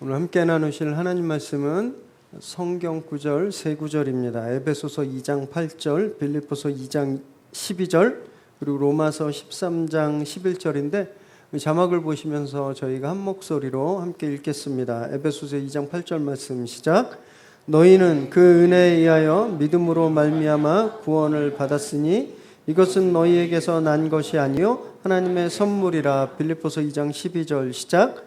오늘 함께 나누실 하나님 말씀은 성경 구절 세 구절입니다. 에베소서 2장 8절, 빌립보서 2장 12절, 그리고 로마서 13장 11절인데 자막을 보시면서 저희가 한 목소리로 함께 읽겠습니다. 에베소서 2장 8절 말씀 시작. 너희는 그 은혜에 의하여 믿음으로 말미암아 구원을 받았으니 이것은 너희에게서 난 것이 아니요 하나님의 선물이라. 빌립보서 2장 12절 시작.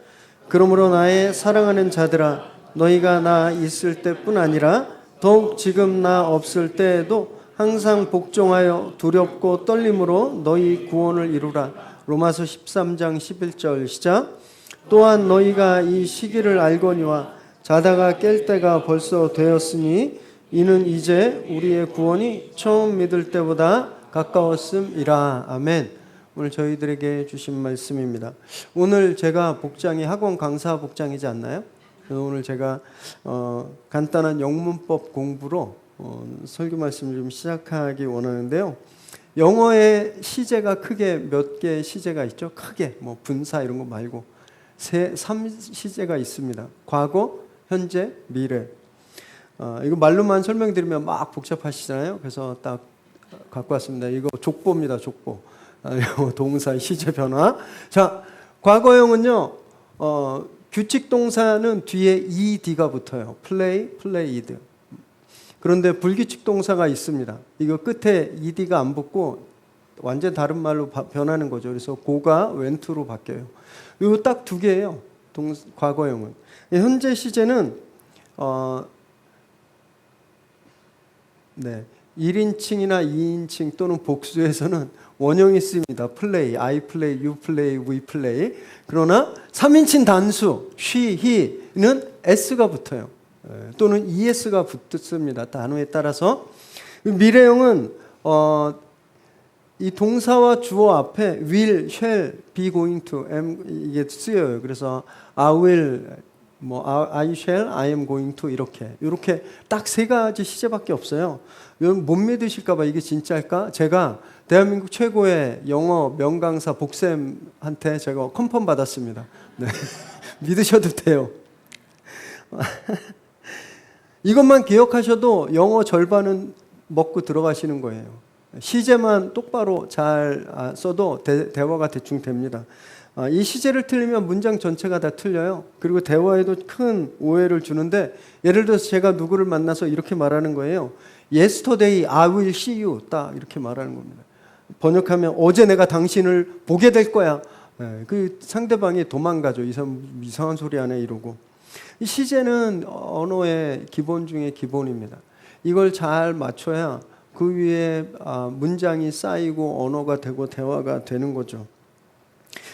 그러므로 나의 사랑하는 자들아, 너희가 나 있을 때뿐 아니라 더욱 지금 나 없을 때에도 항상 복종하여 두렵고 떨림으로 너희 구원을 이루라. 로마서 13장 11절 시작. 또한 너희가 이 시기를 알거니와 자다가 깰 때가 벌써 되었으니 이는 이제 우리의 구원이 처음 믿을 때보다 가까웠음이라. 아멘. 오늘 저희들에게 주신 말씀입니다. 오늘 제가 복장이 학원 강사 복장이지 않나요? 그래서 오늘 제가 간단한 영문법 공부로 설교 말씀을 좀 시작하기 원하는데요. 영어의 시제가 크게 몇 개의 시제가 있죠? 크게 뭐 분사 이런 거 말고 3시제가 있습니다. 과거, 현재, 미래. 이거 말로만 설명드리면 막 복잡하시잖아요. 그래서 딱 갖고 왔습니다. 이거 족보입니다. 족보. 동사의 시제 변화. 자, 과거형은요, 규칙 동사는 뒤에 ed가 붙어요. play, played. 그런데 불규칙 동사가 있습니다. 이거 끝에 ed가 안 붙고 완전 다른 말로 변하는 거죠. 그래서 go가 went로 바뀌어요. 이거 딱 두 개예요. 과거형은. 현재 시제는 1인칭이나 2인칭 또는 복수에서는 원형이 쓰입니다. play, I play, you play, we play. 그러나 3인칭 단수, she, he는 s가 붙어요. 또는 es가 붙습니다. 단어에 따라서. 미래형은 이 동사와 주어 앞에 will, shall, be going to, am 이게 쓰여요. 그래서 I will, I shall, I am going to 이렇게 딱 세 가지 시제밖에 없어요. 여러분 못 믿으실까봐 이게 진짜일까? 제가 대한민국 최고의 영어 명강사 복쌤한테 제가 컨펌 받았습니다. 네. 믿으셔도 돼요. 이것만 기억하셔도 영어 절반은 먹고 들어가시는 거예요. 시제만 똑바로 잘 써도 대화가 대충 됩니다. 이 시제를 틀리면 문장 전체가 다 틀려요. 그리고 대화에도 큰 오해를 주는데, 예를 들어서 제가 누구를 만나서 이렇게 말하는 거예요. Yesterday I will see you. 딱 이렇게 말하는 겁니다. 번역하면 어제 내가 당신을 보게 될 거야. 그 상대방이 도망가죠. 이상한 소리 하네 이러고. 이 시제는 언어의 기본 중에 기본입니다. 이걸 잘 맞춰야 그 위에 문장이 쌓이고 언어가 되고 대화가 되는 거죠.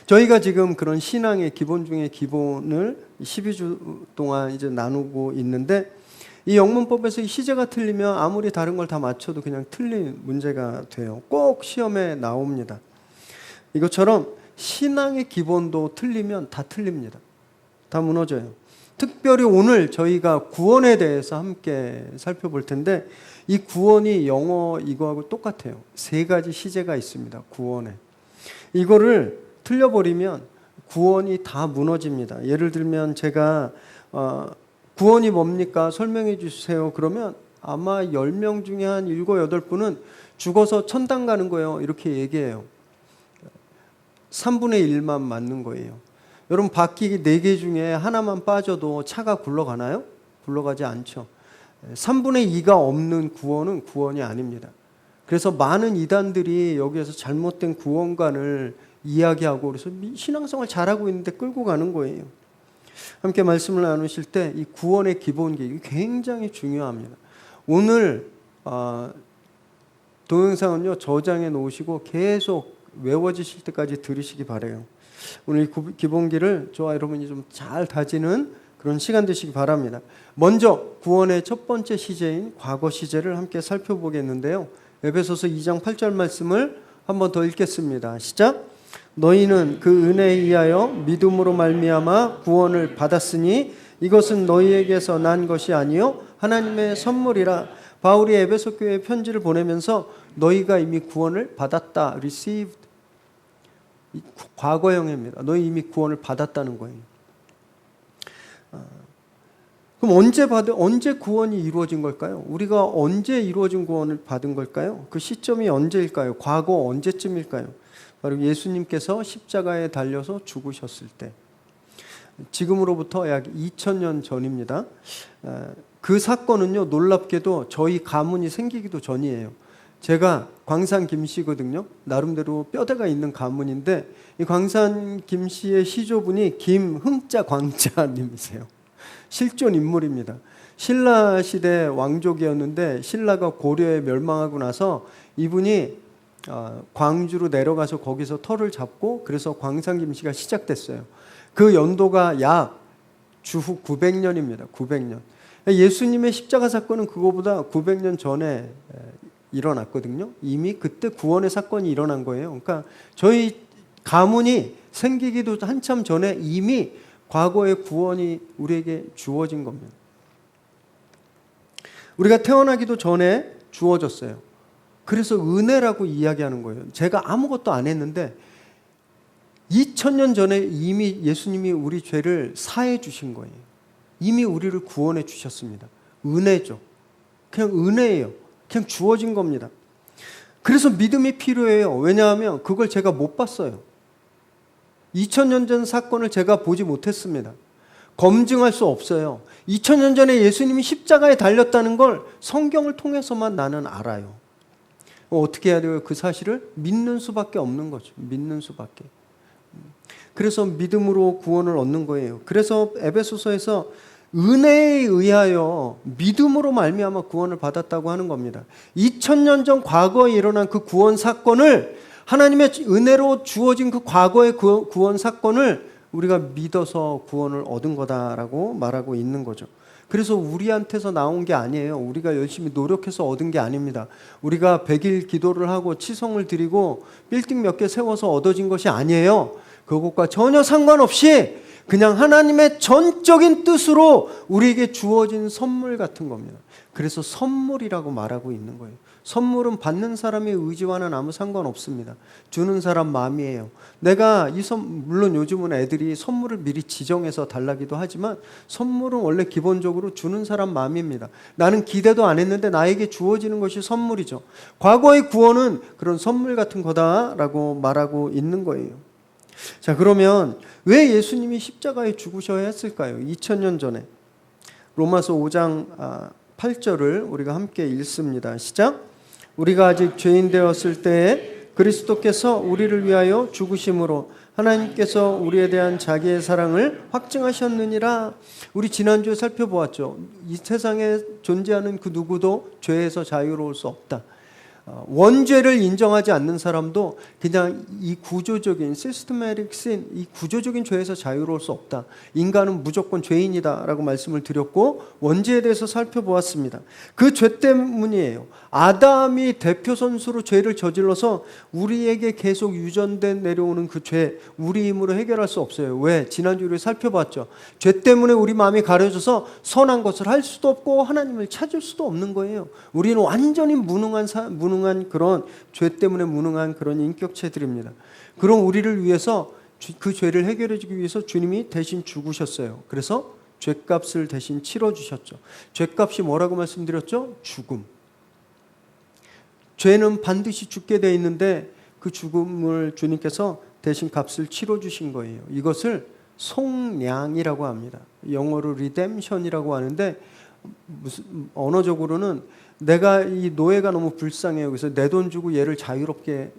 저희가 지금 그런 신앙의 기본 중에 기본을 12주 동안 이제 나누고 있는데, 이 영문법에서 이 시제가 틀리면 아무리 다른 걸 다 맞춰도 그냥 틀린 문제가 돼요. 꼭 시험에 나옵니다. 이것처럼 신앙의 기본도 틀리면 다 틀립니다. 다 무너져요. 특별히 오늘 저희가 구원에 대해서 함께 살펴볼 텐데, 이 구원이 영어 이거하고 똑같아요. 세 가지 시제가 있습니다. 구원에. 이거를 틀려버리면 구원이 다 무너집니다. 예를 들면 제가 구원이 뭡니까? 설명해 주세요. 그러면 아마 10명 중에 한 7, 8분은 죽어서 천당 가는 거예요. 이렇게 얘기해요. 3분의 1만 맞는 거예요. 여러분 바퀴 4개 중에 하나만 빠져도 차가 굴러가나요? 굴러가지 않죠. 3분의 2가 없는 구원은 구원이 아닙니다. 그래서 많은 이단들이 여기에서 잘못된 구원관을 이야기하고 그래서 신앙생활 잘하고 있는데 끌고 가는 거예요. 함께 말씀을 나누실 때 이 구원의 기본기 굉장히 중요합니다. 오늘 동영상은요 저장해 놓으시고 계속 외워지실 때까지 들으시기 바라요. 오늘 이 기본기를 저와 여러분이 좀 잘 다지는 그런 시간 되시기 바랍니다. 먼저 구원의 첫 번째 시제인 과거 시제를 함께 살펴보겠는데요. 에베소서 2장 8절 말씀을 한 번 더 읽겠습니다. 시작. 너희는 그 은혜에 의하여 믿음으로 말미암아 구원을 받았으니 이것은 너희에게서 난 것이 아니요 하나님의 선물이라. 바울이 에베소 교회에 편지를 보내면서 너희가 이미 구원을 받았다. received. 과거형입니다. 너희 이미 구원을 받았다는 거예요. 그럼 언제 구원이 이루어진 걸까요? 우리가 언제 이루어진 구원을 받은 걸까요? 그 시점이 언제일까요? 과거 언제쯤일까요? 바로 예수님께서 십자가에 달려서 죽으셨을 때. 지금으로부터 약 2000년 전입니다. 그 사건은요, 놀랍게도 저희 가문이 생기기도 전이에요. 제가 광산 김씨거든요. 나름대로 뼈대가 있는 가문인데 이 광산 김씨의 시조분이 김흥자 광자님이세요. 실존 인물입니다. 신라 시대 왕족이었는데 신라가 고려에 멸망하고 나서 이분이 광주로 내려가서 거기서 터를 잡고 그래서 광산 김씨가 시작됐어요. 그 연도가 약 주후 900년입니다. 900년. 예수님의 십자가 사건은 그거보다 900년 전에 일어났거든요. 이미 그때 구원의 사건이 일어난 거예요. 그러니까 저희 가문이 생기기도 한참 전에 이미 과거의 구원이 우리에게 주어진 겁니다. 우리가 태어나기도 전에 주어졌어요. 그래서 은혜라고 이야기하는 거예요. 제가 아무것도 안 했는데 2000년 전에 이미 예수님이 우리 죄를 사해 주신 거예요. 이미 우리를 구원해 주셨습니다. 은혜죠. 그냥 은혜예요. 그냥 주어진 겁니다. 그래서 믿음이 필요해요. 왜냐하면 그걸 제가 못 봤어요. 2000년 전 사건을 제가 보지 못했습니다. 검증할 수 없어요. 2000년 전에 예수님이 십자가에 달렸다는 걸 성경을 통해서만 나는 알아요. 어떻게 해야 돼요? 그 사실을 믿는 수밖에 없는 거죠. 믿는 수밖에. 그래서 믿음으로 구원을 얻는 거예요. 그래서 에베소서에서 은혜에 의하여 믿음으로 말미암아 구원을 받았다고 하는 겁니다. 2000년 전 과거에 일어난 그 구원 사건을 하나님의 은혜로 주어진 그 과거의 구원 사건을 우리가 믿어서 구원을 얻은 거다라고 말하고 있는 거죠. 그래서 우리한테서 나온 게 아니에요. 우리가 열심히 노력해서 얻은 게 아닙니다. 우리가 100일 기도를 하고 치성을 드리고 빌딩 몇 개 세워서 얻어진 것이 아니에요. 그것과 전혀 상관없이 그냥 하나님의 전적인 뜻으로 우리에게 주어진 선물 같은 겁니다. 그래서 선물이라고 말하고 있는 거예요. 선물은 받는 사람의 의지와는 아무 상관없습니다. 주는 사람 마음이에요. 내가 물론 요즘은 애들이 선물을 미리 지정해서 달라기도 하지만 선물은 원래 기본적으로 주는 사람 마음입니다. 나는 기대도 안 했는데 나에게 주어지는 것이 선물이죠. 과거의 구원은 그런 선물 같은 거다라고 말하고 있는 거예요. 자, 그러면 왜 예수님이 십자가에 죽으셔야 했을까요? 2000년 전에. 로마서 5장 8절을 우리가 함께 읽습니다. 시작. 우리가 아직 죄인 되었을 때에 그리스도께서 우리를 위하여 죽으심으로 하나님께서 우리에 대한 자기의 사랑을 확증하셨느니라. 우리 지난주에 살펴보았죠. 이 세상에 존재하는 그 누구도 죄에서 자유로울 수 없다. 원죄를 인정하지 않는 사람도 그냥 이 구조적인 시스테마틱 신, 이 구조적인 죄에서 자유로울 수 없다. 인간은 무조건 죄인이다라고 말씀을 드렸고 원죄에 대해서 살펴보았습니다. 그 죄 때문이에요. 아담이 대표 선수로 죄를 저질러서 우리에게 계속 유전돼 내려오는 그 죄, 우리 힘으로 해결할 수 없어요. 왜? 지난주에 우리 살펴봤죠. 죄 때문에 우리 마음이 가려져서 선한 것을 할 수도 없고 하나님을 찾을 수도 없는 거예요. 우리는 완전히 무능한 그런 죄 때문에 무능한 그런 인격체들입니다. 그럼 우리를 위해서 그 죄를 해결해 주기 위해서 주님이 대신 죽으셨어요. 그래서 죄값을 대신 치러주셨죠. 죄값이 뭐라고 말씀드렸죠? 죽음. 죄는 반드시 죽게 돼 있는데 그 죽음을 주님께서 대신 값을 치러주신 거예요. 이것을 속량이라고 합니다. 영어로 redemption이라고 하는데 언어적으로는 내가 이 노예가 너무 불쌍해요. 그래서 내 돈 주고 얘를 자유롭게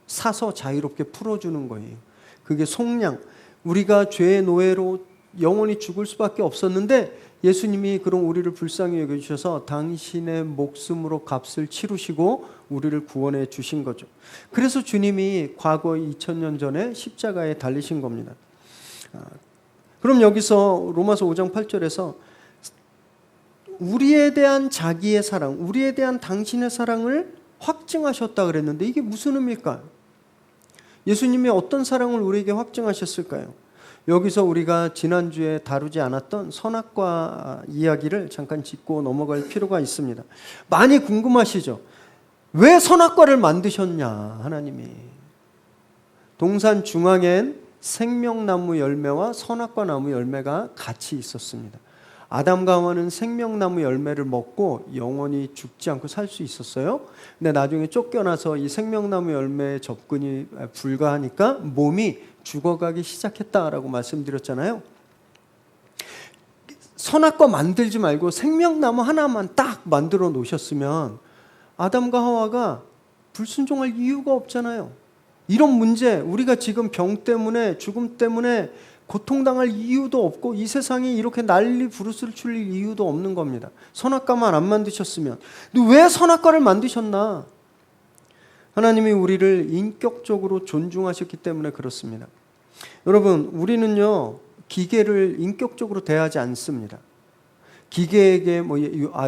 사서 자유롭게 풀어주는 거예요. 그게 속량. 우리가 죄의 노예로 영원히 죽을 수밖에 없었는데 예수님이 그런 우리를 불쌍히 여겨주셔서 당신의 목숨으로 값을 치르시고 우리를 구원해 주신 거죠. 그래서 주님이 과거 2000년 전에 십자가에 달리신 겁니다. 그럼 여기서 로마서 5장 8절에서 우리에 대한 자기의 사랑, 우리에 대한 당신의 사랑을 확증하셨다 그랬는데 이게 무슨 의미일까요? 예수님이 어떤 사랑을 우리에게 확증하셨을까요? 여기서 우리가 지난주에 다루지 않았던 선악과 이야기를 잠깐 짚고 넘어갈 필요가 있습니다. 많이 궁금하시죠? 왜 선악과를 만드셨냐, 하나님이. 동산 중앙엔 생명나무 열매와 선악과 나무 열매가 같이 있었습니다. 아담과 하와는 생명나무 열매를 먹고 영원히 죽지 않고 살 수 있었어요. 근데 나중에 쫓겨나서 이 생명나무 열매에 접근이 불가하니까 몸이 죽어가기 시작했다라고 말씀드렸잖아요. 선악과 만들지 말고 생명나무 하나만 딱 만들어 놓으셨으면 아담과 하와가 불순종할 이유가 없잖아요. 이런 문제, 우리가 지금 병 때문에 죽음 때문에 고통당할 이유도 없고 이 세상에 이렇게 난리 부르스를 칠 이유도 없는 겁니다. 선악과만 안 만드셨으면. 근데 왜 선악과를 만드셨나? 하나님이 우리를 인격적으로 존중하셨기 때문에 그렇습니다. 여러분, 우리는요 기계를 인격적으로 대하지 않습니다. 기계에게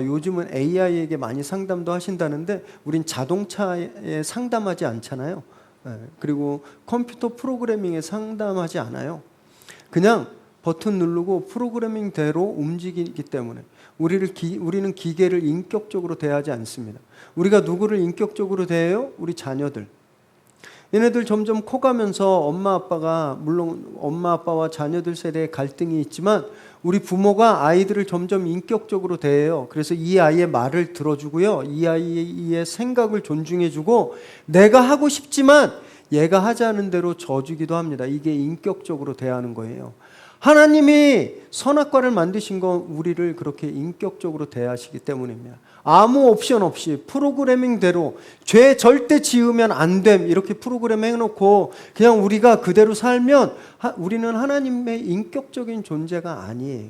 요즘은 AI에게 많이 상담도 하신다는데 우린 자동차에 상담하지 않잖아요. 그리고 컴퓨터 프로그래밍에 상담하지 않아요. 그냥 버튼 누르고 프로그래밍대로 움직이기 때문에 우리는 기계를 인격적으로 대하지 않습니다. 우리가 누구를 인격적으로 대해요? 우리 자녀들. 얘네들 점점 커가면서 물론 엄마 아빠와 자녀들 세대에 갈등이 있지만 우리 부모가 아이들을 점점 인격적으로 대해요. 그래서 이 아이의 말을 들어주고요, 이 아이의 생각을 존중해주고 내가 하고 싶지만 얘가 하지 않은 대로 져주기도 합니다. 이게 인격적으로 대하는 거예요. 하나님이 선악과를 만드신 건 우리를 그렇게 인격적으로 대하시기 때문입니다. 아무 옵션 없이 프로그래밍대로 죄 절대 지으면 안 됨 이렇게 프로그램 해놓고 그냥 우리가 그대로 살면 우리는 하나님의 인격적인 존재가 아니에요.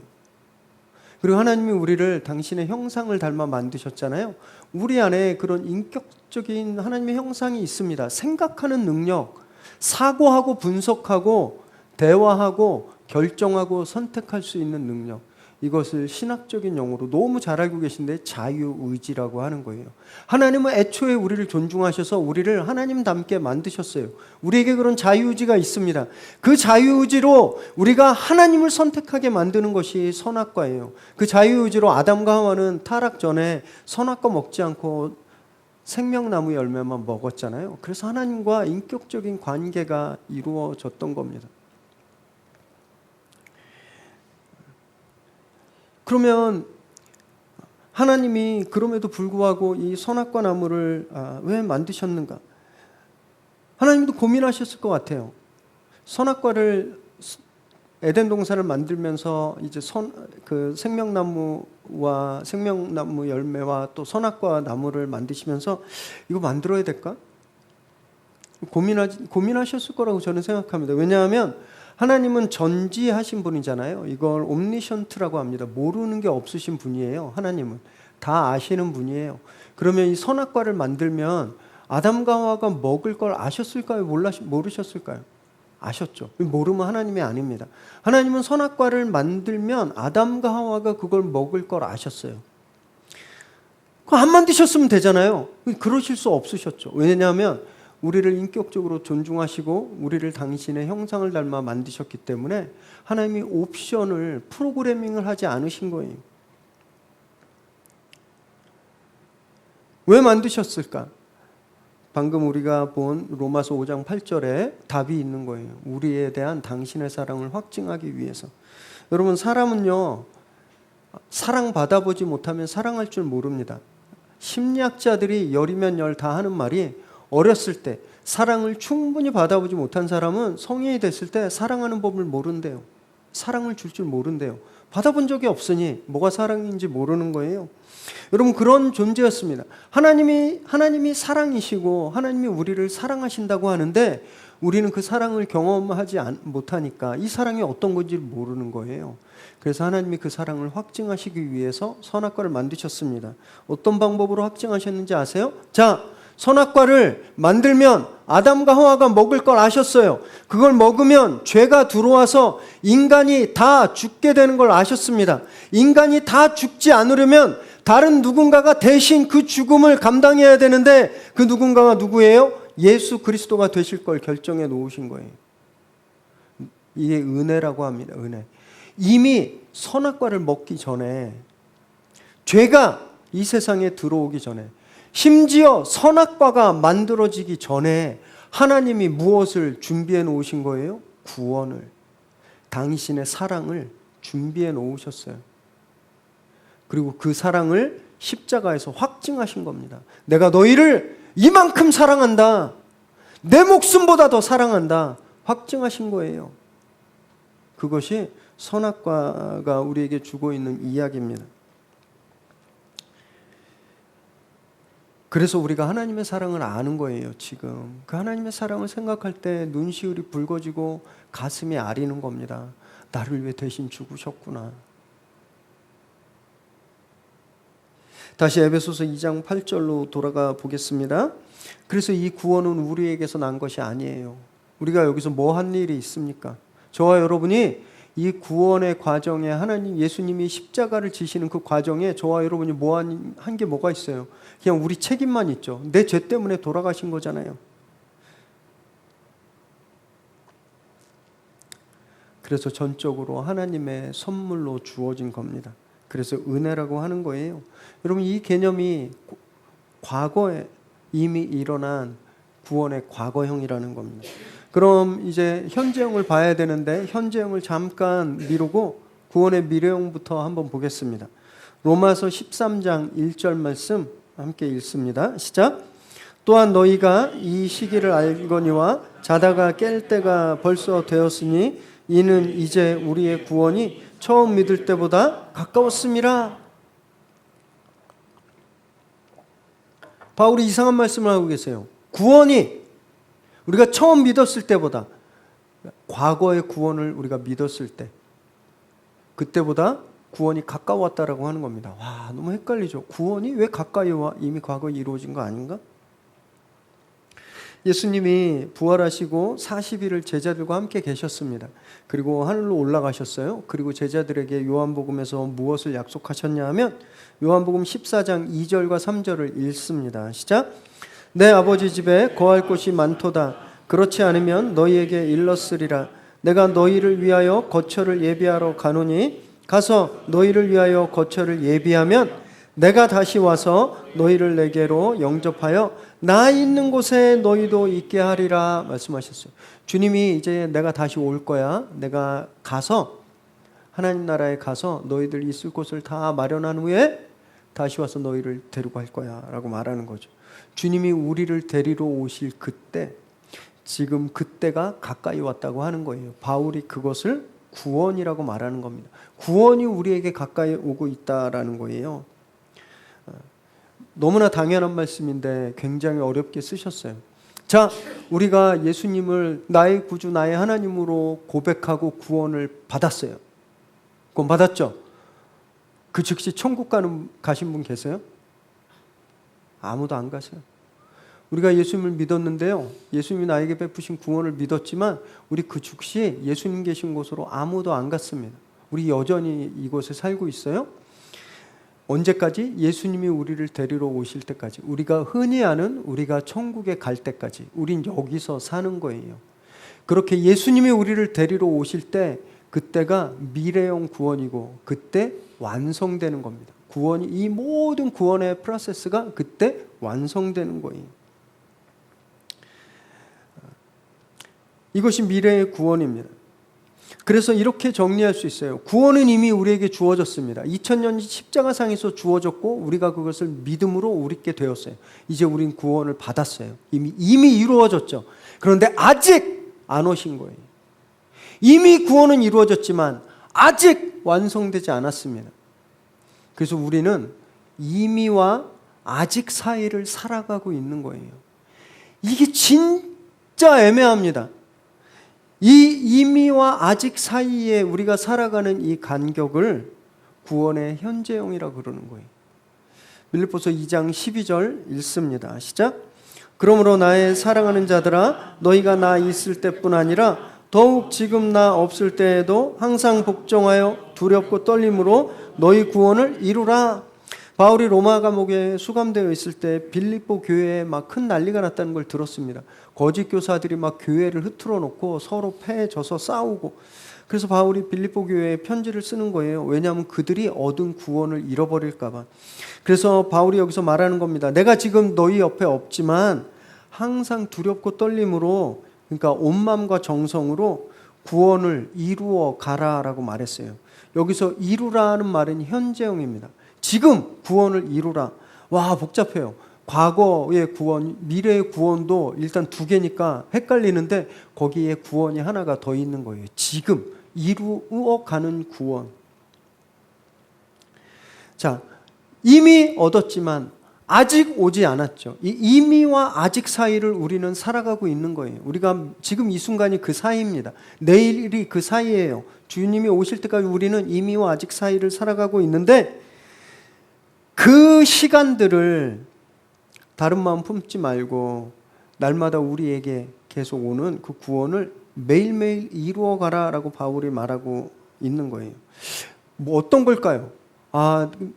그리고 하나님이 우리를 당신의 형상을 닮아 만드셨잖아요. 우리 안에 그런 인격적인 하나님의 형상이 있습니다. 생각하는 능력, 사고하고 분석하고 대화하고 결정하고 선택할 수 있는 능력, 이것을 신학적인 용어로 너무 잘 알고 계신데 자유의지라고 하는 거예요. 하나님은 애초에 우리를 존중하셔서 우리를 하나님답게 만드셨어요. 우리에게 그런 자유의지가 있습니다. 그 자유의지로 우리가 하나님을 선택하게 만드는 것이 선악과예요. 그 자유의지로 아담과 하와는 타락 전에 선악과 먹지 않고 생명나무 열매만 먹었잖아요. 그래서 하나님과 인격적인 관계가 이루어졌던 겁니다. 그러면 하나님이 그럼에도 불구하고 이 선악과 나무를 왜 만드셨는가? 하나님도 고민하셨을 것 같아요. 선악과를 에덴 동산을 만들면서 이제 그 생명나무와 생명나무 열매와 또 선악과 나무를 만드시면서 이거 만들어야 될까? 고민하셨을 거라고 저는 생각합니다. 왜냐하면 하나님은 전지하신 분이잖아요. 이걸 옴니션트라고 합니다. 모르는 게 없으신 분이에요. 하나님은 다 아시는 분이에요. 그러면 이 선악과를 만들면 아담과 하와가 먹을 걸 아셨을까요? 모르셨을까요? 아셨죠. 모르면 하나님이 아닙니다. 하나님은 선악과를 만들면 아담과 하와가 그걸 먹을 걸 아셨어요. 그거 안 만드셨으면 되잖아요. 그러실 수 없으셨죠. 왜냐하면 우리를 인격적으로 존중하시고 우리를 당신의 형상을 닮아 만드셨기 때문에 하나님이 옵션을 프로그래밍을 하지 않으신 거예요. 왜 만드셨을까? 방금 우리가 본 로마서 5장 8절에 답이 있는 거예요. 우리에 대한 당신의 사랑을 확증하기 위해서. 여러분, 사람은요 사랑받아보지 못하면 사랑할 줄 모릅니다. 심리학자들이 열이면 열 다 하는 말이 어렸을 때 사랑을 충분히 받아보지 못한 사람은 성인이 됐을 때 사랑하는 법을 모른대요. 사랑을 줄 줄 모른대요. 받아본 적이 없으니 뭐가 사랑인지 모르는 거예요. 여러분, 그런 존재였습니다. 하나님이 사랑이시고 하나님이 우리를 사랑하신다고 하는데 우리는 그 사랑을 경험하지 못하니까 이 사랑이 어떤 건지 모르는 거예요. 그래서 하나님이 그 사랑을 확증하시기 위해서 선악과를 만드셨습니다. 어떤 방법으로 확증하셨는지 아세요? 자, 선악과를 만들면 아담과 하와가 먹을 걸 아셨어요. 그걸 먹으면 죄가 들어와서 인간이 다 죽게 되는 걸 아셨습니다. 인간이 다 죽지 않으려면 다른 누군가가 대신 그 죽음을 감당해야 되는데 그 누군가가 누구예요? 예수 그리스도가 되실 걸 결정해 놓으신 거예요. 이게 은혜라고 합니다. 은혜. 이미 선악과를 먹기 전에, 죄가 이 세상에 들어오기 전에, 심지어 선악과가 만들어지기 전에 하나님이 무엇을 준비해 놓으신 거예요? 구원을, 당신의 사랑을 준비해 놓으셨어요. 그리고 그 사랑을 십자가에서 확증하신 겁니다. 내가 너희를 이만큼 사랑한다. 내 목숨보다 더 사랑한다. 확증하신 거예요. 그것이 선악과가 우리에게 주고 있는 이야기입니다. 그래서 우리가 하나님의 사랑을 아는 거예요. 지금 그 하나님의 사랑을 생각할 때 눈시울이 붉어지고 가슴이 아리는 겁니다. 나를 위해 대신 죽으셨구나. 다시 에베소서 2장 8절로 돌아가 보겠습니다. 그래서 이 구원은 우리에게서 난 것이 아니에요. 우리가 여기서 뭐 한 일이 있습니까? 저와 여러분이 이 구원의 과정에 하나님 예수님이 십자가를 지시는 그 과정에 저와 여러분이 뭐 한 게 뭐가 있어요? 그냥 우리 책임만 있죠. 내 죄 때문에 돌아가신 거잖아요. 그래서 전적으로 하나님의 선물로 주어진 겁니다. 그래서 은혜라고 하는 거예요. 여러분 이 개념이 과거에 이미 일어난 구원의 과거형이라는 겁니다. 그럼 이제 현재형을 봐야 되는데 현재형을 잠깐 미루고 구원의 미래형부터 한번 보겠습니다. 로마서 13장 1절 말씀 함께 읽습니다. 시작. 또한 너희가 이 시기를 알거니와 자다가 깰 때가 벌써 되었으니 이는 이제 우리의 구원이 처음 믿을 때보다 가까웠음이라. 바울이 이상한 말씀을 하고 계세요. 구원이 우리가 처음 믿었을 때보다, 과거의 구원을 우리가 믿었을 때 그때보다 구원이 가까웠다라고 하는 겁니다. 와, 너무 헷갈리죠. 구원이 왜 가까이 와? 이미 과거에 이루어진 거 아닌가? 예수님이 부활하시고 40일을 제자들과 함께 계셨습니다. 그리고 하늘로 올라가셨어요. 그리고 제자들에게 요한복음에서 무엇을 약속하셨냐 하면 요한복음 14장 2절과 3절을 읽습니다. 시작. 내 아버지 집에 거할 곳이 많도다. 그렇지 않으면 너희에게 일렀으리라. 내가 너희를 위하여 거처를 예비하러 가노니 가서 너희를 위하여 거처를 예비하면 내가 다시 와서 너희를 내게로 영접하여 나 있는 곳에 너희도 있게 하리라 말씀하셨어요. 주님이 이제 내가 다시 올 거야. 내가 가서 하나님 나라에 가서 너희들 있을 곳을 다 마련한 후에 다시 와서 너희를 데리고 갈 거야 라고 말하는 거죠. 주님이 우리를 데리러 오실 그때, 지금 그때가 가까이 왔다고 하는 거예요. 바울이 그것을 구원이라고 말하는 겁니다. 구원이 우리에게 가까이 오고 있다라는 거예요. 너무나 당연한 말씀인데 굉장히 어렵게 쓰셨어요. 자, 우리가 예수님을 나의 구주, 나의 하나님으로 고백하고 구원을 받았어요. 구원 받았죠? 그 즉시 천국 가신 분 계세요? 아무도 안 가세요. 우리가 예수님을 믿었는데요, 예수님이 나에게 베푸신 구원을 믿었지만 우리 그 즉시 예수님 계신 곳으로 아무도 안 갔습니다. 우리 여전히 이곳에 살고 있어요. 언제까지? 예수님이 우리를 데리러 오실 때까지, 우리가 흔히 아는 우리가 천국에 갈 때까지 우린 여기서 사는 거예요. 그렇게 예수님이 우리를 데리러 오실 때 그때가 미래형 구원이고 그때 완성되는 겁니다. 구원이, 이 모든 구원의 프로세스가 그때 완성되는 거예요. 이것이 미래의 구원입니다. 그래서 이렇게 정리할 수 있어요. 구원은 이미 우리에게 주어졌습니다. 2000년 십자가상에서 주어졌고 우리가 그것을 믿음으로 우리께 되었어요. 이제 우린 구원을 받았어요. 이미 이루어졌죠. 그런데 아직 안 오신 거예요. 이미 구원은 이루어졌지만 아직 완성되지 않았습니다. 그래서 우리는 이미와 아직 사이를 살아가고 있는 거예요. 이게 진짜 애매합니다. 이 이미와 아직 사이에 우리가 살아가는 이 간격을 구원의 현재형이라고 그러는 거예요. 빌립보서 2장 12절 읽습니다. 시작. 그러므로 나의 사랑하는 자들아, 너희가 나 있을 때뿐 아니라 더욱 지금 나 없을 때에도 항상 복종하여 두렵고 떨림으로 너희 구원을 이루라. 바울이 로마 감옥에 수감되어 있을 때 빌립보 교회에 막 큰 난리가 났다는 걸 들었습니다. 거짓 교사들이 막 교회를 흐트러 놓고 서로 패해져서 싸우고, 그래서 바울이 빌립보 교회에 편지를 쓰는 거예요. 왜냐하면 그들이 얻은 구원을 잃어버릴까 봐. 그래서 바울이 여기서 말하는 겁니다. 내가 지금 너희 옆에 없지만 항상 두렵고 떨림으로, 그러니까 온 마음과 정성으로 구원을 이루어 가라라고 말했어요. 여기서 이루라는 말은 현재형입니다. 지금 구원을 이루라. 와, 복잡해요. 과거의 구원, 미래의 구원도 일단 두 개니까 헷갈리는데 거기에 구원이 하나가 더 있는 거예요. 지금 이루어 가는 구원. 자, 이미 얻었지만 아직 오지 않았죠. 이 이미와 아직 사이를 우리는 살아가고 있는 거예요. 우리가 지금 이 순간이 그 사이입니다. 내일이 그 사이예요. 주님이 오실 때까지 우리는 이미와 아직 사이를 살아가고 있는데 그 시간들을 다른 마음 품지 말고 날마다 우리에게 계속 오는 그 구원을 매일매일 이루어가라라고 바울이 말하고 있는 거예요. 뭐 어떤 걸까요?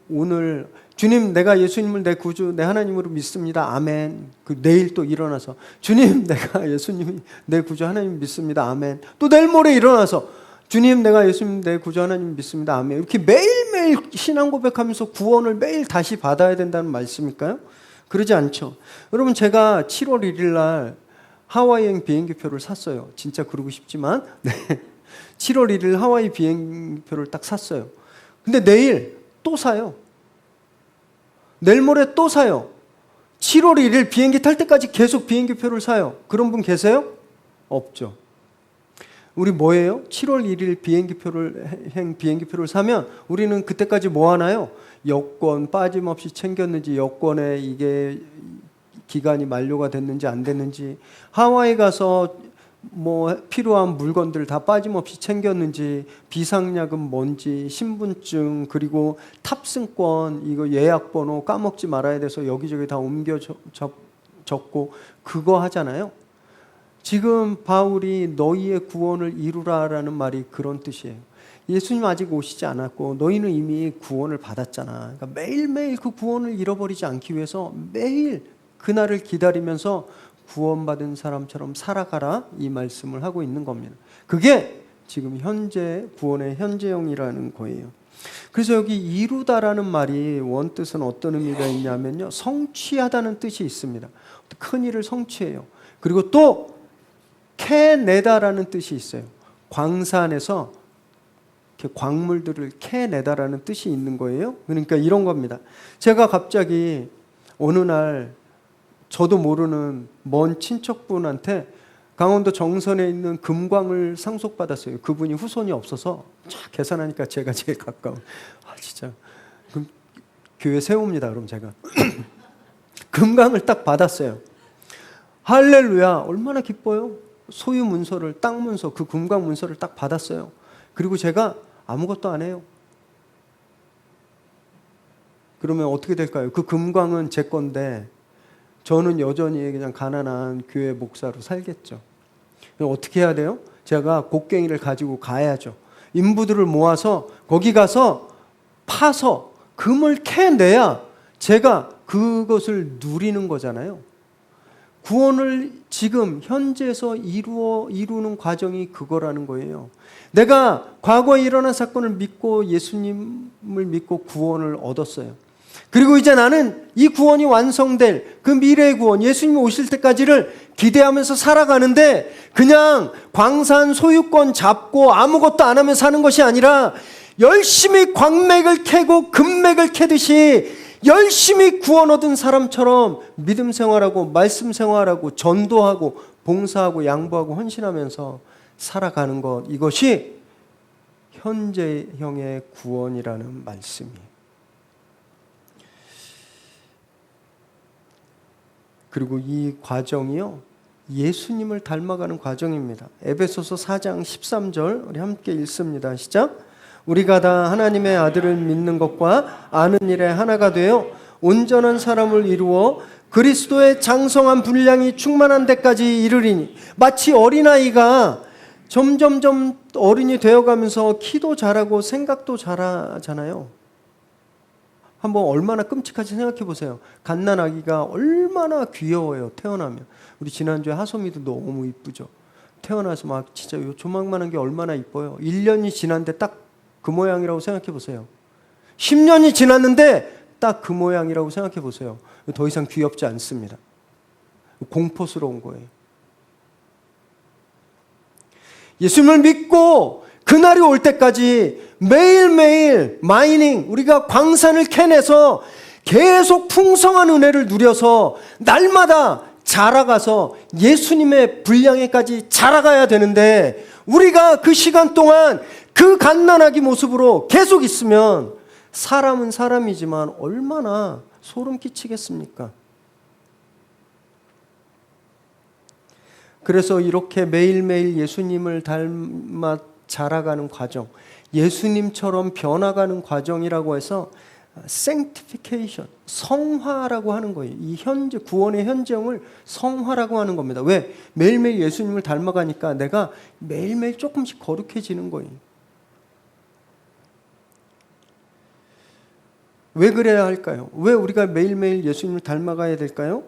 오늘 주님, 내가 예수님을 내 구주, 내 하나님으로 믿습니다. 아멘. 그 내일 또 일어나서 주님, 내가 예수님이 내 구주 하나님 믿습니다. 아멘. 또 내일 모레 일어나서 주님, 내가 예수님 내 구주 하나님 믿습니다. 아멘. 이렇게 매일매일 신앙 고백하면서 구원을 매일 다시 받아야 된다는 말씀일까요? 그러지 않죠. 여러분, 제가 7월 1일 날 하와이행 비행기표를 샀어요. 진짜 그러고 싶지만 7월 1일 하와이 비행기표를 딱 샀어요. 근데 내일 또 사요. 내일 모레 또 사요. 7월 1일 비행기 탈 때까지 계속 비행기표를 사요. 그런 분 계세요? 없죠. 우리 뭐예요? 7월 1일 비행기표를 사면 우리는 그때까지 뭐 하나요? 여권 빠짐없이 챙겼는지, 여권에 이게 기간이 만료가 됐는지 안 됐는지, 하와이 가서 뭐 필요한 물건들 다 빠짐없이 챙겼는지, 비상야금 뭔지, 신분증, 그리고 탑승권, 이거 예약번호 까먹지 말아야 돼서 여기저기 다 옮겨 적고 그거 하잖아요. 지금 바울이 너희의 구원을 이루라라는 말이 그런 뜻이에요. 예수님 아직 오시지 않았고 너희는 이미 구원을 받았잖아. 그러니까 매일매일 그 구원을 잃어버리지 않기 위해서 매일 그날을 기다리면서 구원받은 사람처럼 살아가라, 이 말씀을 하고 있는 겁니다. 그게 지금 현재 구원의 현재형이라는 거예요. 그래서 여기 이루다라는 말이 원뜻은 어떤 의미가 있냐면요, 성취하다는 뜻이 있습니다. 큰 일을 성취해요. 그리고 또 캐내다라는 뜻이 있어요. 광산에서 이렇게 광물들을 캐내다라는 뜻이 있는 거예요. 그러니까 이런 겁니다. 제가 갑자기 어느 날 저도 모르는 먼 친척분한테 강원도 정선에 있는 금광을 상속받았어요. 그분이 후손이 없어서 계산하니까 제가 제일 가까운. 진짜 그럼 교회 세웁니다. 그럼 제가 금광을 딱 받았어요. 할렐루야, 얼마나 기뻐요. 소유 문서를, 땅 문서, 그 금광 문서를 딱 받았어요. 그리고 제가 아무것도 안 해요. 그러면 어떻게 될까요? 그 금광은 제 건데 저는 여전히 그냥 가난한 교회 목사로 살겠죠. 어떻게 해야 돼요? 제가 곡괭이를 가지고 가야죠. 인부들을 모아서 거기 가서 파서 금을 캐내야 제가 그것을 누리는 거잖아요. 구원을 지금 현재에서 이루는 과정이 그거라는 거예요. 내가 과거에 일어난 사건을 믿고 예수님을 믿고 구원을 얻었어요. 그리고 이제 나는 이 구원이 완성될 그 미래의 구원, 예수님이 오실 때까지를 기대하면서 살아가는데 그냥 광산 소유권 잡고 아무것도 안 하면 사는 것이 아니라 열심히 광맥을 캐고 금맥을 캐듯이 열심히 구원 얻은 사람처럼 믿음 생활하고 말씀 생활하고 전도하고 봉사하고 양보하고 헌신하면서 살아가는 것, 이것이 현재형의 구원이라는 말씀이에요. 그리고 이 과정이요, 예수님을 닮아가는 과정입니다. 에베소서 4장 13절 우리 함께 읽습니다. 시작. 우리가 다 하나님의 아들을 믿는 것과 아는 일에 하나가 되어 온전한 사람을 이루어 그리스도의 장성한 분량이 충만한 데까지 이르리니, 마치 어린아이가 점점점 어른이 되어가면서 키도 자라고 생각도 자라잖아요. 한번 얼마나 끔찍한지 생각해 보세요. 갓난아기가 얼마나 귀여워요. 태어나면. 우리 지난주에 하소미도 너무 이쁘죠. 태어나서 막 진짜 요 조망만한 게 얼마나 이뻐요. 1년이 지났는데 딱 그 모양이라고 생각해 보세요. 10년이 지났는데 딱 그 모양이라고 생각해 보세요. 더 이상 귀엽지 않습니다. 공포스러운 거예요. 예수님을 믿고 그날이 올 때까지 매일매일 마이닝, 우리가 광산을 캐내서 계속 풍성한 은혜를 누려서 날마다 자라가서 예수님의 분량에까지 자라가야 되는데, 우리가 그 시간 동안 그 갓난아기 모습으로 계속 있으면 사람은 사람이지만 얼마나 소름 끼치겠습니까? 그래서 이렇게 매일매일 예수님을 닮아 자라가는 과정, 예수님처럼 변화가는 과정이라고 해서 sanctification, 성화라고 하는 거예요. 이 현재 구원의 현장을 성화라고 하는 겁니다. 왜? 매일매일 예수님을 닮아가니까 내가 매일매일 조금씩 거룩해지는 거예요. 왜 그래야 할까요? 왜 우리가 매일매일 예수님을 닮아가야 될까요?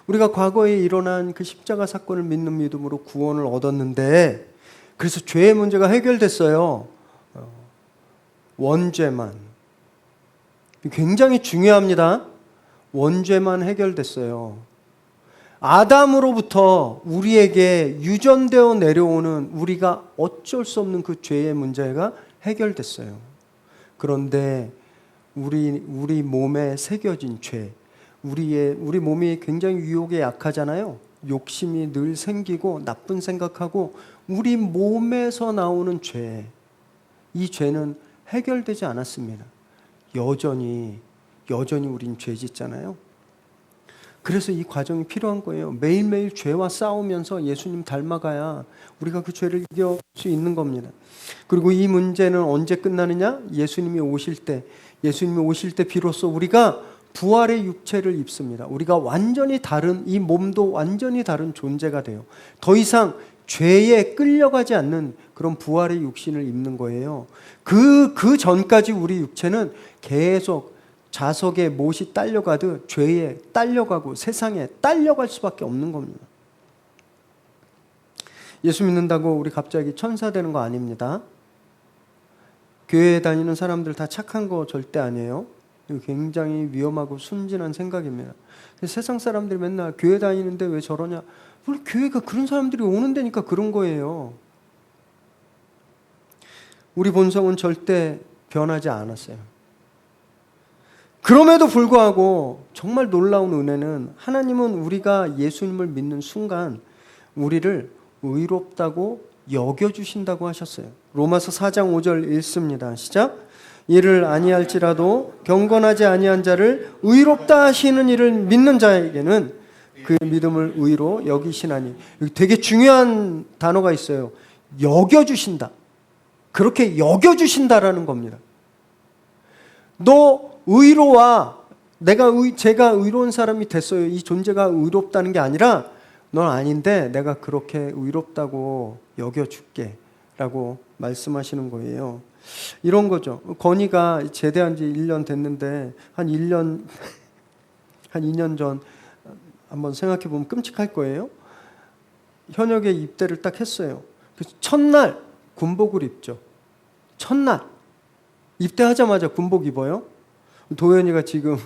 우리가 과거에 일어난 그 십자가 사건을 믿는 믿음으로 구원을 얻었는데, 그래서 죄의 문제가 해결됐어요. 원죄만. 굉장히 중요합니다. 원죄만 해결됐어요. 아담으로부터 우리에게 유전되어 내려오는 우리가 어쩔 수 없는 그 죄의 문제가 해결됐어요. 그런데 우리 몸에 새겨진 죄, 우리 몸이 굉장히 유혹에 약하잖아요. 욕심이 늘 생기고 나쁜 생각하고 우리 몸에서 나오는 죄, 이 죄는 해결되지 않았습니다. 여전히 우린 죄 짓잖아요. 그래서 이 과정이 필요한 거예요. 매일매일 죄와 싸우면서 예수님 닮아가야 우리가 그 죄를 이길 수 있는 겁니다. 그리고 이 문제는 언제 끝나느냐? 예수님이 오실 때 비로소 우리가 부활의 육체를 입습니다. 우리가 완전히 다른, 이 몸도 완전히 다른 존재가 돼요. 더 이상 죄에 끌려가지 않는 그런 부활의 육신을 입는 거예요. 그 전까지 우리 육체는 계속 자석에 못이 딸려가듯 죄에 딸려가고 세상에 딸려갈 수밖에 없는 겁니다. 예수 믿는다고 우리 갑자기 천사 되는 거 아닙니다. 교회에 다니는 사람들 다 착한 거 절대 아니에요. 굉장히 위험하고 순진한 생각입니다. 세상 사람들이 맨날 교회 다니는데 왜 저러냐? 원래 교회가 그런 사람들이 오는 데니까 그런 거예요. 우리 본성은 절대 변하지 않았어요. 그럼에도 불구하고 정말 놀라운 은혜는, 하나님은 우리가 예수님을 믿는 순간 우리를 의롭다고 여겨주신다고 하셨어요. 로마서 4장 5절 읽습니다. 시작. 이를 아니할지라도 경건하지 아니한 자를 의롭다 하시는 이를 믿는 자에게는 그 믿음을 의로 여기시나니. 여기 되게 중요한 단어가 있어요. 여겨주신다. 그렇게 여겨주신다라는 겁니다. 너 의로와 제가 의로운 사람이 됐어요. 이 존재가 의롭다는 게 아니라 넌 아닌데 내가 그렇게 의롭다고 여겨줄게 라고 말씀하시는 거예요. 이런 거죠. 건이가 제대한 지 1년 됐는데 한 2년 전 한번 생각해 보면 끔찍할 거예요. 현역에 입대를 딱 했어요. 그래서 첫날 군복을 입죠. 첫날 입대하자마자 군복 입어요. 도현이가 지금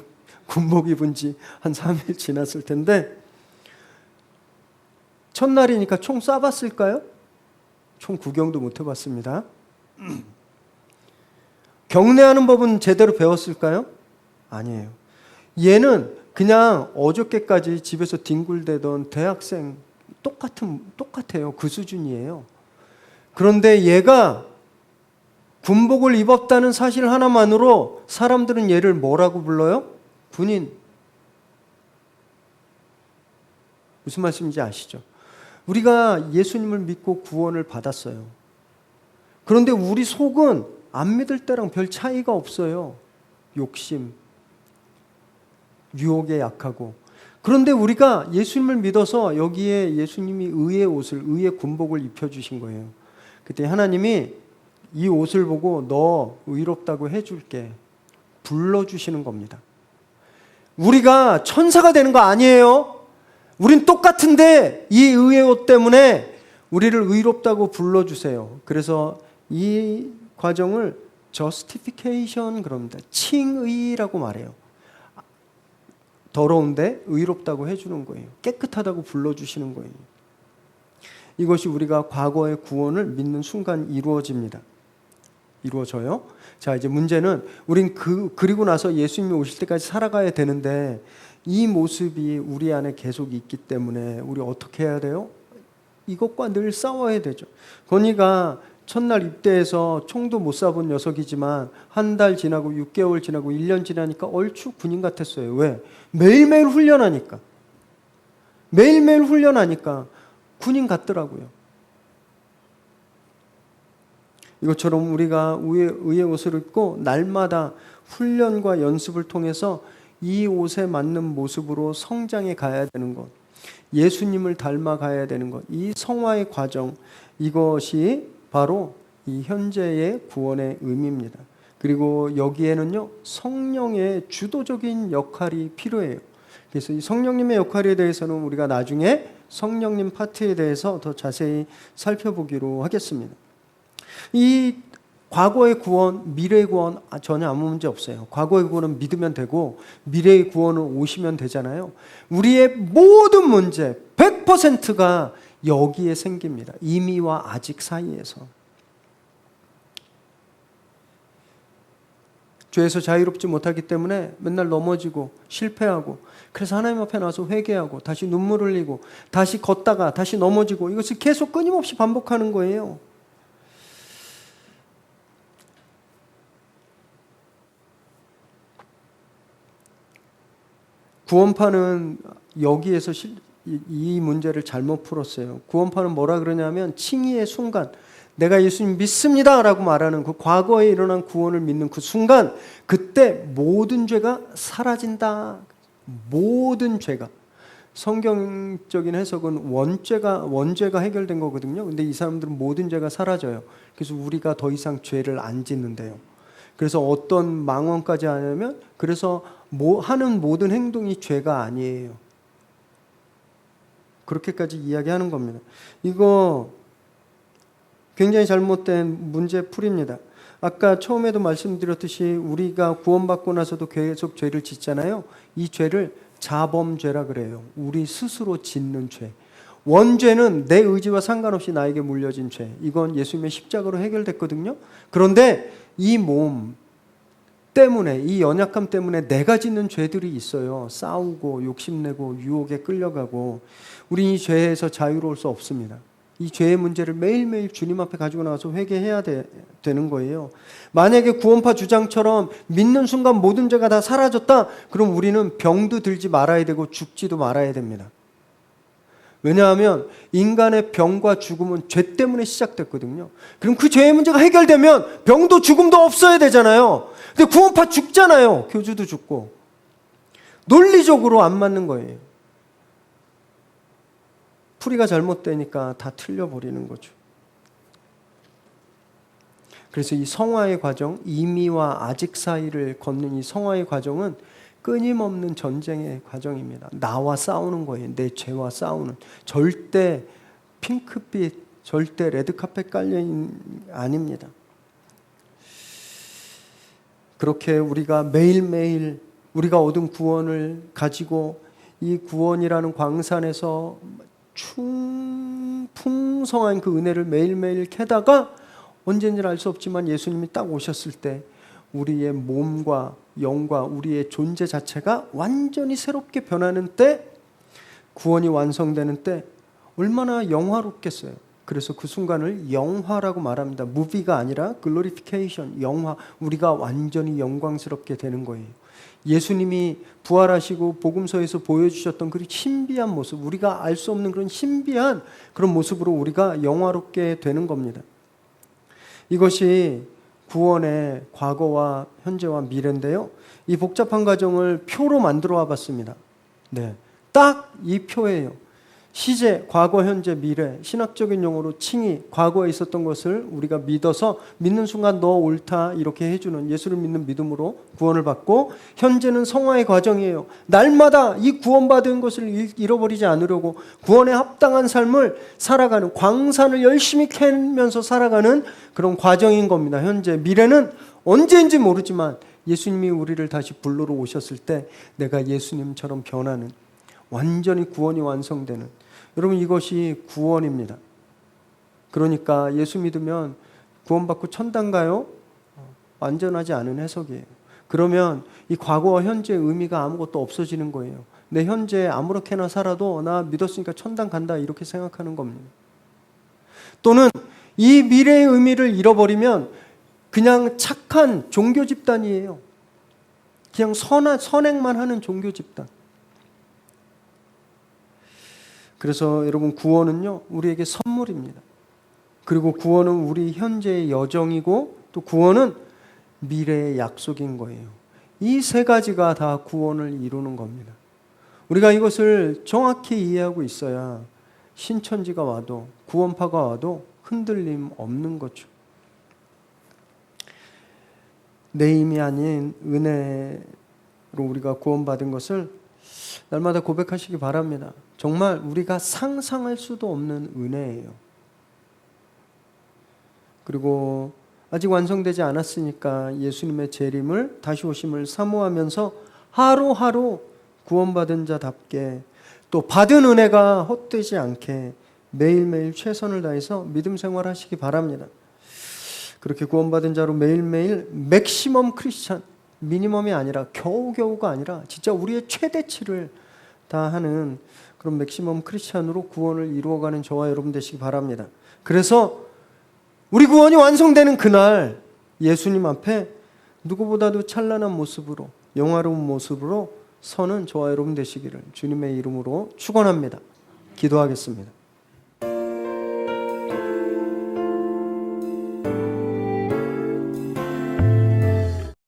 군복 입은 지 한 3일 지났을 텐데, 첫날이니까 총 쏴봤을까요? 총 구경도 못 해봤습니다. 경례하는 법은 제대로 배웠을까요? 아니에요. 얘는 그냥 어저께까지 집에서 뒹굴대던 대학생 똑같아요. 그 수준이에요. 그런데 얘가 군복을 입었다는 사실 하나만으로 사람들은 얘를 뭐라고 불러요? 군인. 무슨 말씀인지 아시죠? 우리가 예수님을 믿고 구원을 받았어요. 그런데 우리 속은 안 믿을 때랑 별 차이가 없어요. 욕심, 유혹에 약하고. 그런데 우리가 예수님을 믿어서 여기에 예수님이 의의 군복을 입혀주신 거예요. 그때 하나님이 이 옷을 보고 너 의롭다고 해줄게 불러주시는 겁니다. 우리가 천사가 되는 거 아니에요. 우린 똑같은데 이 의의 옷 때문에 우리를 의롭다고 불러주세요. 그래서 이 과정을 justification 그럽니다. 칭의라고 말해요. 더러운데 의롭다고 해주는 거예요. 깨끗하다고 불러주시는 거예요. 이것이 우리가 과거의 구원을 믿는 순간 이루어집니다. 이루어져요. 자, 이제 문제는 우린 그리고 나서 예수님이 오실 때까지 살아가야 되는데 이 모습이 우리 안에 계속 있기 때문에 우리 어떻게 해야 돼요? 이것과 늘 싸워야 되죠. 건이가 첫날 입대해서 총도 못 쏴본 녀석이지만 한 달 지나고 6개월 지나고 1년 지나니까 얼추 군인 같았어요. 왜? 매일매일 훈련하니까. 매일매일 훈련하니까 군인 같더라고요. 이것처럼 우리가 의의 옷을 입고 날마다 훈련과 연습을 통해서 이 옷에 맞는 모습으로 성장해 가야 되는 것, 예수님을 닮아 가야 되는 것, 이 성화의 과정, 이것이 바로 이 현재의 구원의 의미입니다. 그리고 여기에는요, 성령의 주도적인 역할이 필요해요. 그래서 이 성령님의 역할에 대해서는 우리가 나중에 성령님 파트에 대해서 더 자세히 살펴보기로 하겠습니다. 이 과거의 구원, 미래의 구원 전혀 아무 문제 없어요. 과거의 구원은 믿으면 되고 미래의 구원은 오시면 되잖아요. 우리의 모든 문제 100%가 여기에 생깁니다. 이미와 아직 사이에서. 죄에서 자유롭지 못하기 때문에 맨날 넘어지고 실패하고, 그래서 하나님 앞에 나와서 회개하고 다시 눈물 흘리고 다시 걷다가 다시 넘어지고, 이것을 계속 끊임없이 반복하는 거예요. 구원파는 여기에서 이 문제를 잘못 풀었어요. 구원파는 뭐라 그러냐면 칭의의 순간, 내가 예수님 믿습니다 라고 말하는 그 과거에 일어난 구원을 믿는 그 순간, 그때 모든 죄가 사라진다. 모든 죄가. 성경적인 해석은 원죄가 해결된 거거든요. 근데 이 사람들은 모든 죄가 사라져요. 그래서 우리가 더 이상 죄를 안 짓는데요. 그래서 어떤 망언까지 하냐면, 그래서 하는 모든 행동이 죄가 아니에요. 그렇게까지 이야기하는 겁니다. 이거 굉장히 잘못된 문제풀이입니다. 아까 처음에도 말씀드렸듯이 우리가 구원받고 나서도 계속 죄를 짓잖아요. 이 죄를 자범죄라 그래요. 우리 스스로 짓는 죄. 원죄는 내 의지와 상관없이 나에게 물려진 죄. 이건 예수님의 십자가로 해결됐거든요. 그런데 이 몸 때문에, 이 연약함 때문에 내가 짓는 죄들이 있어요. 싸우고 욕심내고 유혹에 끌려가고. 우리 이 죄에서 자유로울 수 없습니다. 이 죄의 문제를 매일매일 주님 앞에 가지고 나와서 회개해야 되는 거예요. 만약에 구원파 주장처럼 믿는 순간 모든 죄가 다 사라졌다, 그럼 우리는 병도 들지 말아야 되고 죽지도 말아야 됩니다. 왜냐하면 인간의 병과 죽음은 죄 때문에 시작됐거든요. 그럼 그 죄의 문제가 해결되면 병도 죽음도 없어야 되잖아요. 근데 구원파 죽잖아요. 교주도 죽고. 논리적으로 안 맞는 거예요. 풀이가 잘못되니까 다 틀려버리는 거죠. 그래서 이 성화의 과정, 이미와 아직 사이를 걷는 이 성화의 과정은 끊임없는 전쟁의 과정입니다. 나와 싸우는 거예요. 내 죄와 싸우는. 절대 핑크빛, 절대 레드카펫 깔려있는 아닙니다. 그렇게 우리가 매일매일 우리가 얻은 구원을 가지고 이 구원이라는 광산에서 풍성한 그 은혜를 매일매일 캐다가 언제인지는 알 수 없지만 예수님이 딱 오셨을 때 우리의 몸과 영과 우리의 존재 자체가 완전히 새롭게 변하는 때, 구원이 완성되는 때 얼마나 영화롭겠어요. 그래서 그 순간을 영화라고 말합니다. 무비가 아니라 글로리피케이션, 영화. 우리가 완전히 영광스럽게 되는 거예요. 예수님이 부활하시고 복음서에서 보여주셨던 그 신비한 모습, 우리가 알 수 없는 그런 신비한 그런 모습으로 우리가 영화롭게 되는 겁니다. 이것이 구원의 과거와 현재와 미래인데요. 이 복잡한 과정을 표로 만들어 와봤습니다. 네, 딱 이 표예요. 시제, 과거, 현재, 미래. 신학적인 용어로 칭의, 과거에 있었던 것을 우리가 믿어서 믿는 순간 너 옳다 이렇게 해주는, 예수를 믿는 믿음으로 구원을 받고, 현재는 성화의 과정이에요. 날마다 이 구원받은 것을 잃어버리지 않으려고 구원에 합당한 삶을 살아가는, 광산을 열심히 캐면서 살아가는 그런 과정인 겁니다. 현재. 미래는 언제인지 모르지만 예수님이 우리를 다시 불러러 오셨을 때 내가 예수님처럼 변하는, 완전히 구원이 완성되는, 여러분 이것이 구원입니다. 그러니까 예수 믿으면 구원받고 천당 가요? 완전하지 않은 해석이에요. 그러면 이 과거와 현재의 의미가 아무것도 없어지는 거예요. 내 현재 아무렇게나 살아도 나 믿었으니까 천당 간다 이렇게 생각하는 겁니다. 또는 이 미래의 의미를 잃어버리면 그냥 착한 종교 집단이에요. 그냥 선행만 하는 종교 집단. 그래서 여러분 구원은요 우리에게 선물입니다. 그리고 구원은 우리 현재의 여정이고 또 구원은 미래의 약속인 거예요. 이 세 가지가 다 구원을 이루는 겁니다. 우리가 이것을 정확히 이해하고 있어야 신천지가 와도 구원파가 와도 흔들림 없는 거죠. 내 힘이 아닌 은혜로 우리가 구원받은 것을 날마다 고백하시기 바랍니다. 정말 우리가 상상할 수도 없는 은혜예요. 그리고 아직 완성되지 않았으니까 예수님의 재림을 다시 오심을 사모하면서 하루하루 구원받은 자답게 또 받은 은혜가 헛되지 않게 매일매일 최선을 다해서 믿음 생활하시기 바랍니다. 그렇게 구원받은 자로 매일매일 맥시멈 크리스찬, 미니멈이 아니라 겨우겨우가 아니라 진짜 우리의 최대치를 다하는 그런 맥시멈 크리스찬으로 구원을 이루어가는 저와 여러분 되시기 바랍니다. 그래서 우리 구원이 완성되는 그날 예수님 앞에 누구보다도 찬란한 모습으로 영화로운 모습으로 서는 저와 여러분 되시기를 주님의 이름으로 축원합니다. 기도하겠습니다.